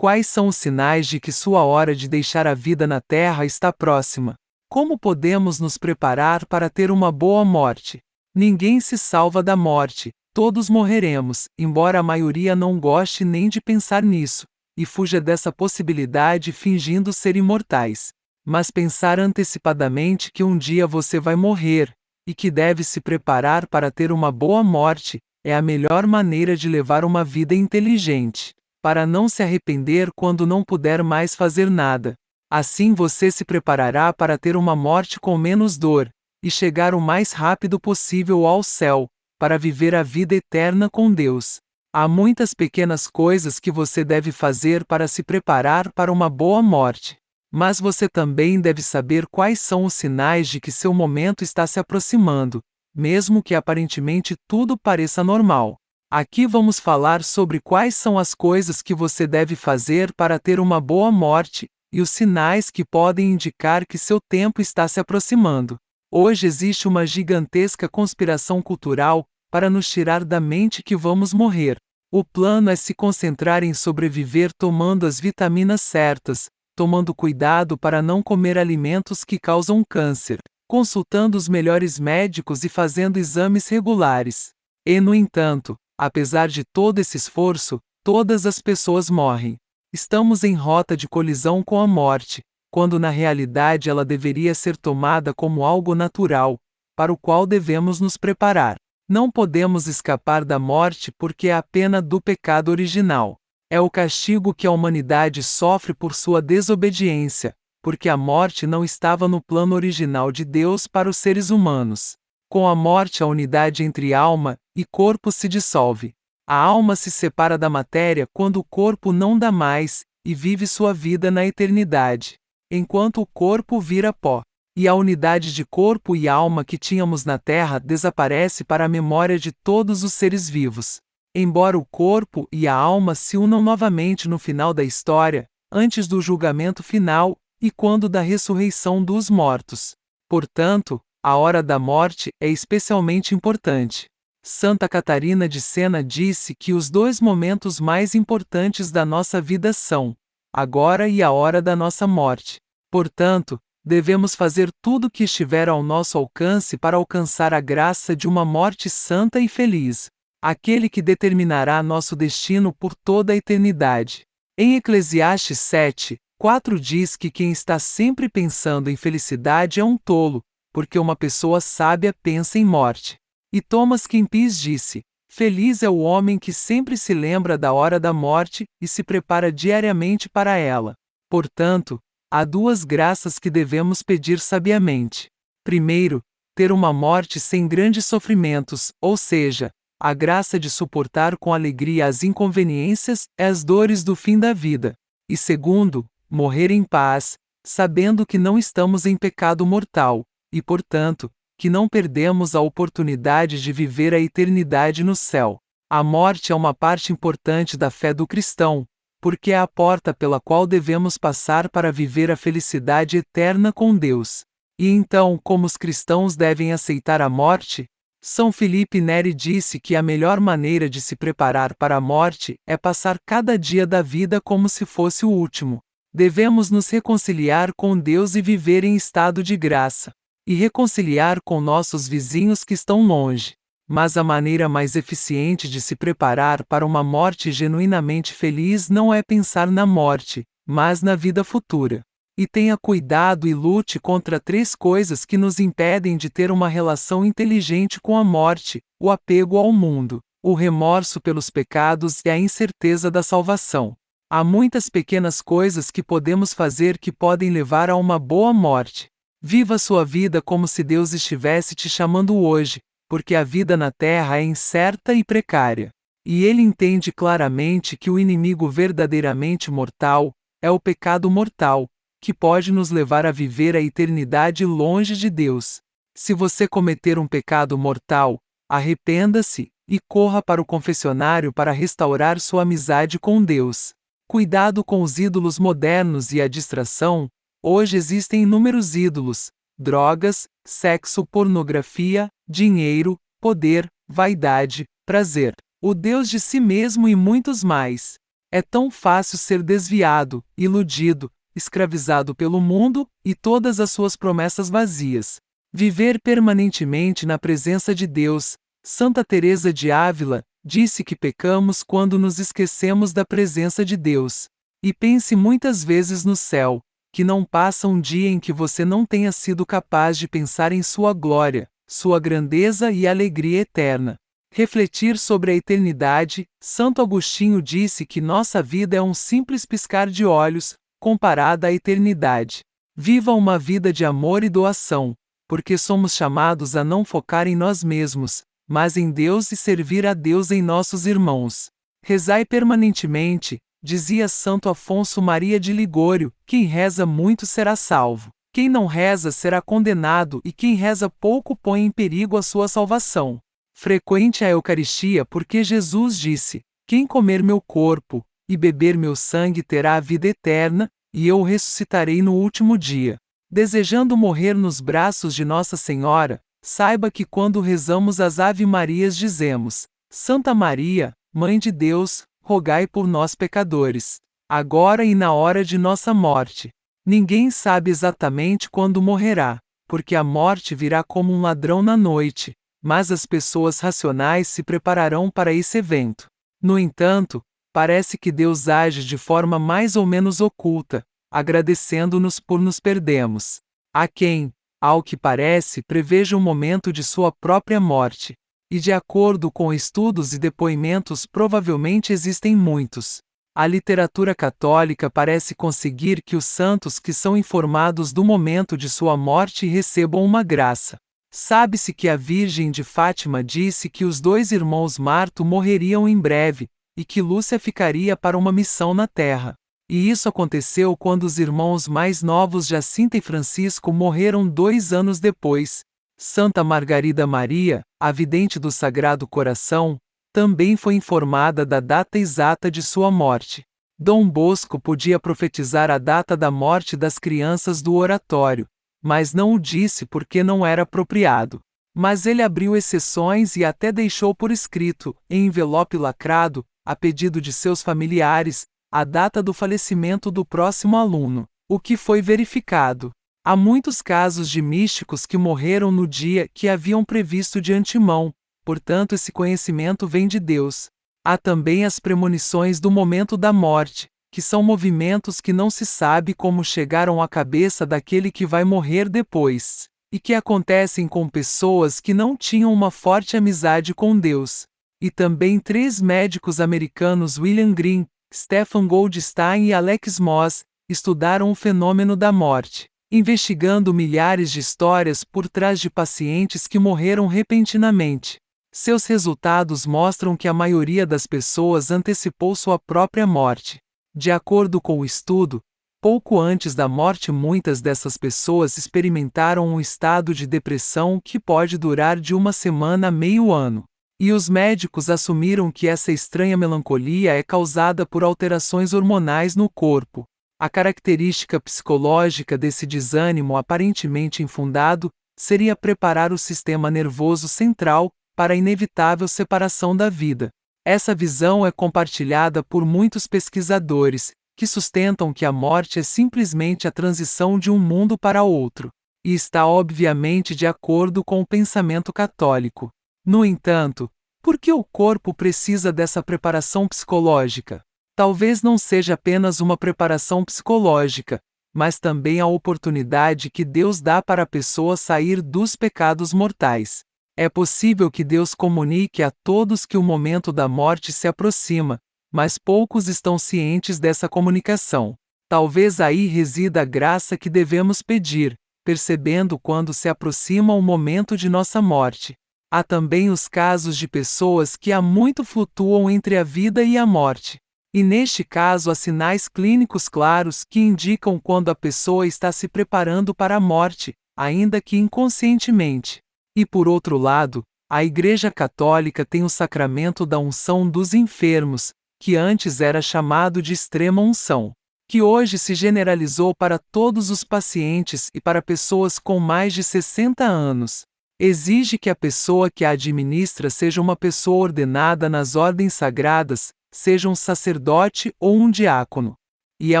Quais são os sinais de que sua hora de deixar a vida na terra está próxima? Como podemos nos preparar para ter uma boa morte? Ninguém se salva da morte, todos morreremos, embora a maioria não goste nem de pensar nisso, e fuja dessa possibilidade fingindo ser imortais. Mas pensar antecipadamente que um dia você vai morrer, e que deve se preparar para ter uma boa morte, é a melhor maneira de levar uma vida inteligente, para não se arrepender quando não puder mais fazer nada. Assim você se preparará para ter uma morte com menos dor, e chegar o mais rápido possível ao céu, para viver a vida eterna com Deus. Há muitas pequenas coisas que você deve fazer para se preparar para uma boa morte. Mas você também deve saber quais são os sinais de que seu momento está se aproximando, mesmo que aparentemente tudo pareça normal. Aqui vamos falar sobre quais são as coisas que você deve fazer para ter uma boa morte, e os sinais que podem indicar que seu tempo está se aproximando. Hoje existe uma gigantesca conspiração cultural para nos tirar da mente que vamos morrer. O plano é se concentrar em sobreviver tomando as vitaminas certas, tomando cuidado para não comer alimentos que causam câncer, consultando os melhores médicos e fazendo exames regulares. E, no entanto, apesar de todo esse esforço, todas as pessoas morrem. Estamos em rota de colisão com a morte, quando na realidade ela deveria ser tomada como algo natural, para o qual devemos nos preparar. Não podemos escapar da morte porque é a pena do pecado original. É o castigo que a humanidade sofre por sua desobediência, porque a morte não estava no plano original de Deus para os seres humanos. Com a morte, a unidade entre alma e corpo se dissolve. A alma se separa da matéria quando o corpo não dá mais, e vive sua vida na eternidade, enquanto o corpo vira pó. E a unidade de corpo e alma que tínhamos na terra desaparece para a memória de todos os seres vivos. Embora o corpo e a alma se unam novamente no final da história, antes do julgamento final, e quando da ressurreição dos mortos. Portanto, a hora da morte é especialmente importante. Santa Catarina de Sena disse que os dois momentos mais importantes da nossa vida são agora e a hora da nossa morte. Portanto, devemos fazer tudo o que estiver ao nosso alcance para alcançar a graça de uma morte santa e feliz, aquele que determinará nosso destino por toda a eternidade. Em Eclesiastes 7:4 diz que quem está sempre pensando em felicidade é um tolo, porque uma pessoa sábia pensa em morte. E Thomas Kempis disse: feliz é o homem que sempre se lembra da hora da morte e se prepara diariamente para ela. Portanto, há duas graças que devemos pedir sabiamente. Primeiro, ter uma morte sem grandes sofrimentos, ou seja, a graça de suportar com alegria as inconveniências e as dores do fim da vida. E segundo, morrer em paz, sabendo que não estamos em pecado mortal, e portanto, que não perdemos a oportunidade de viver a eternidade no céu. A morte é uma parte importante da fé do cristão, porque é a porta pela qual devemos passar para viver a felicidade eterna com Deus. E então, como os cristãos devem aceitar a morte? São Felipe Neri disse que a melhor maneira de se preparar para a morte é passar cada dia da vida como se fosse o último. Devemos nos reconciliar com Deus e viver em estado de graça, e reconciliar com nossos vizinhos que estão longe. Mas a maneira mais eficiente de se preparar para uma morte genuinamente feliz não é pensar na morte, mas na vida futura. E tenha cuidado e lute contra 3 coisas que nos impedem de ter uma relação inteligente com a morte: o apego ao mundo, o remorso pelos pecados e a incerteza da salvação. Há muitas pequenas coisas que podemos fazer que podem levar a uma boa morte. Viva sua vida como se Deus estivesse te chamando hoje, porque a vida na terra é incerta e precária. E ele entende claramente que o inimigo verdadeiramente mortal é o pecado mortal, que pode nos levar a viver a eternidade longe de Deus. Se você cometer um pecado mortal, arrependa-se e corra para o confessionário para restaurar sua amizade com Deus. Cuidado com os ídolos modernos e a distração. Hoje existem inúmeros ídolos: drogas, sexo, pornografia, dinheiro, poder, vaidade, prazer, o Deus de si mesmo e muitos mais. É tão fácil ser desviado, iludido, escravizado pelo mundo e todas as suas promessas vazias. Viver permanentemente na presença de Deus. Santa Teresa de Ávila disse que pecamos quando nos esquecemos da presença de Deus. E pense muitas vezes no céu, que não passa um dia em que você não tenha sido capaz de pensar em sua glória, sua grandeza e alegria eterna. Refletir sobre a eternidade. Santo Agostinho disse que nossa vida é um simples piscar de olhos, comparada à eternidade. Viva uma vida de amor e doação, porque somos chamados a não focar em nós mesmos, mas em Deus e servir a Deus em nossos irmãos. Rezai permanentemente, dizia Santo Afonso Maria de Ligório, quem reza muito será salvo. Quem não reza será condenado e quem reza pouco põe em perigo a sua salvação. Frequente a Eucaristia porque Jesus disse, quem comer meu corpo e beber meu sangue terá a vida eterna, e eu o ressuscitarei no último dia. Desejando morrer nos braços de Nossa Senhora, saiba que quando rezamos as Ave-Marias dizemos, Santa Maria, Mãe de Deus, rogai por nós pecadores, agora e na hora de nossa morte. Ninguém sabe exatamente quando morrerá, porque a morte virá como um ladrão na noite, mas as pessoas racionais se prepararão para esse evento. No entanto, parece que Deus age de forma mais ou menos oculta, agradecendo-nos por nos perdermos. Há quem, ao que parece, preveja o momento de sua própria morte. E de acordo com estudos e depoimentos provavelmente existem muitos. A literatura católica parece conseguir que os santos que são informados do momento de sua morte recebam uma graça. Sabe-se que a Virgem de Fátima disse que os dois irmãos Marto morreriam em breve, e que Lúcia ficaria para uma missão na Terra. E isso aconteceu quando os irmãos mais novos Jacinta e Francisco morreram 2 anos depois. Santa Margarida Maria, a vidente do Sagrado Coração, também foi informada da data exata de sua morte. Dom Bosco podia profetizar a data da morte das crianças do oratório, mas não o disse porque não era apropriado. Mas ele abriu exceções e até deixou por escrito, em envelope lacrado, a pedido de seus familiares, a data do falecimento do próximo aluno, o que foi verificado. Há muitos casos de místicos que morreram no dia que haviam previsto de antemão, portanto esse conhecimento vem de Deus. Há também as premonições do momento da morte, que são movimentos que não se sabe como chegaram à cabeça daquele que vai morrer depois, e que acontecem com pessoas que não tinham uma forte amizade com Deus. E também 3 médicos americanos, William Green, Stephen Goldstein e Alex Moss, estudaram o fenômeno da morte, investigando milhares de histórias por trás de pacientes que morreram repentinamente. Seus resultados mostram que a maioria das pessoas antecipou sua própria morte. De acordo com o estudo, pouco antes da morte muitas dessas pessoas experimentaram um estado de depressão que pode durar de 1 semana a meio ano. E os médicos assumiram que essa estranha melancolia é causada por alterações hormonais no corpo. A característica psicológica desse desânimo aparentemente infundado seria preparar o sistema nervoso central para a inevitável separação da vida. Essa visão é compartilhada por muitos pesquisadores, que sustentam que a morte é simplesmente a transição de um mundo para outro, e está obviamente de acordo com o pensamento católico. No entanto, por que o corpo precisa dessa preparação psicológica? Talvez não seja apenas uma preparação psicológica, mas também a oportunidade que Deus dá para a pessoa sair dos pecados mortais. É possível que Deus comunique a todos que o momento da morte se aproxima, mas poucos estão cientes dessa comunicação. Talvez aí resida a graça que devemos pedir, percebendo quando se aproxima o momento de nossa morte. Há também os casos de pessoas que há muito flutuam entre a vida e a morte. E neste caso há sinais clínicos claros que indicam quando a pessoa está se preparando para a morte, ainda que inconscientemente. E por outro lado, a Igreja Católica tem o sacramento da unção dos enfermos, que antes era chamado de extrema unção, que hoje se generalizou para todos os pacientes e para pessoas com mais de 60 anos. Exige que a pessoa que a administra seja uma pessoa ordenada nas ordens sagradas, seja um sacerdote ou um diácono. E é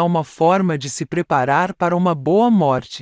uma forma de se preparar para uma boa morte.